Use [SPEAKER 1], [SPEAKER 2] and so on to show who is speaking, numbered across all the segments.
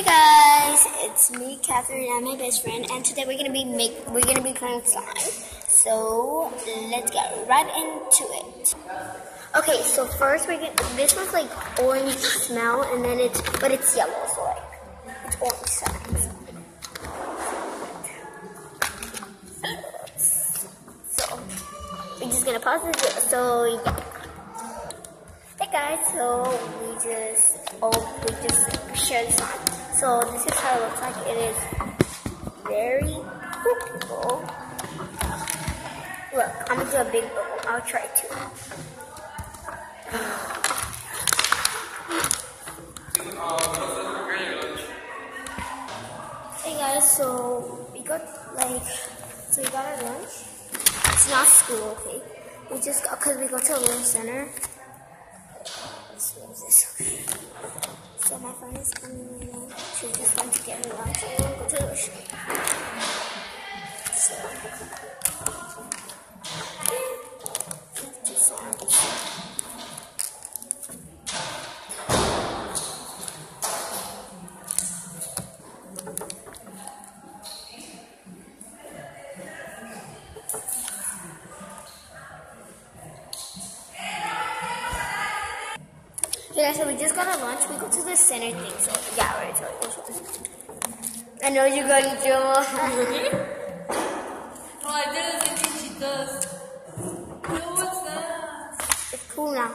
[SPEAKER 1] Hey guys, it's me, Catherine, and my best friend, and today we're gonna be playing slime. So let's get right into it. Okay, so first this one's like orange smell, and then it's yellow, so like it's orange slime. So we're just gonna pause this. So yeah. Hey guys, so we just share this on. So this is how it looks like. It is very cool. Look, I'm gonna do a big bubble. I'll try to. Hey guys, so we got our lunch. It's not school, okay? We just got, cause we go to a little center. So my friend is coming right now. She's just going to get her lunch and we'll go to the shop. So yeah, so we just got our lunch. We go to the center thing. So yeah, we're going to go. I know you got each other.
[SPEAKER 2] Oh, I didn't think she does. What's that?
[SPEAKER 1] It's cool now.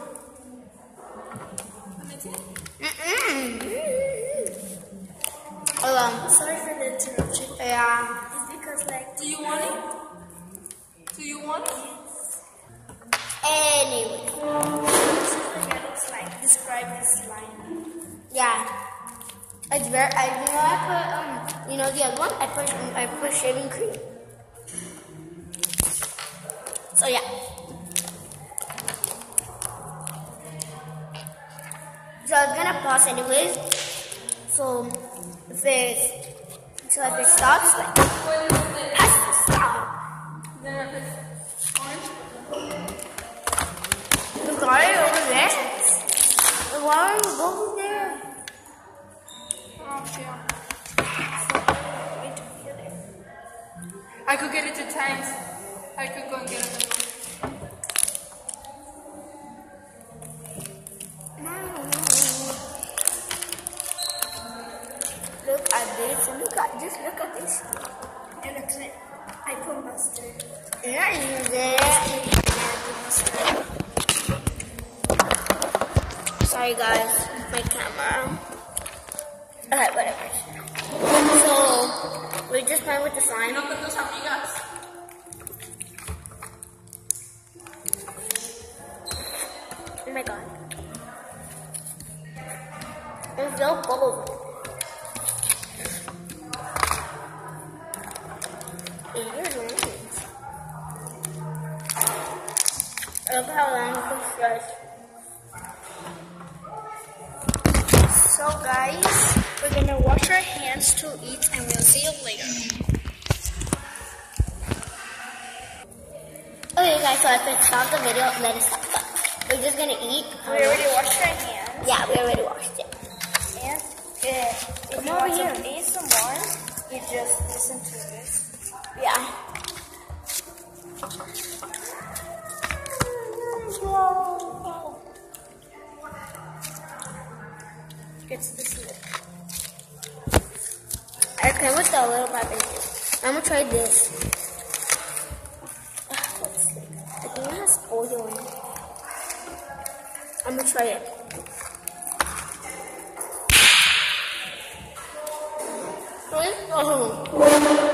[SPEAKER 2] Sorry for the interruption.
[SPEAKER 1] Yeah.
[SPEAKER 2] It's because do you want it? Do you want it?
[SPEAKER 1] Anyway.
[SPEAKER 2] Describe this slime.
[SPEAKER 1] Yeah. It's very. I put the other one. I put shaving cream. So yeah. So I was gonna pause anyways. So if it stops, like it has to stop. The guy over there. Why are you going there?
[SPEAKER 2] Oh, yeah. I could get it 2 times. I could go and get it.
[SPEAKER 1] Look at this. Look at this.
[SPEAKER 2] It looks like I put mustard.
[SPEAKER 1] Yeah, use it. Sorry guys, my camera. Alright, whatever. So we're just playing with the slime.
[SPEAKER 2] No, but those amigas.
[SPEAKER 1] Oh my god. There's no bubbles. Look how long this stretch.
[SPEAKER 2] So guys, we're gonna wash our hands to eat and we'll see you later.
[SPEAKER 1] Okay guys, so I could stop the video, let it stop. We're just gonna eat.
[SPEAKER 2] We already washed our hands.
[SPEAKER 1] Yeah, we already washed it.
[SPEAKER 2] And if you want some ASMR, you just listen to this.
[SPEAKER 1] Yeah.
[SPEAKER 2] It's this lip.
[SPEAKER 1] I came with a little pipe. I'm gonna try this. Let's see. I think it has oil in it. I'm gonna try it. Oh.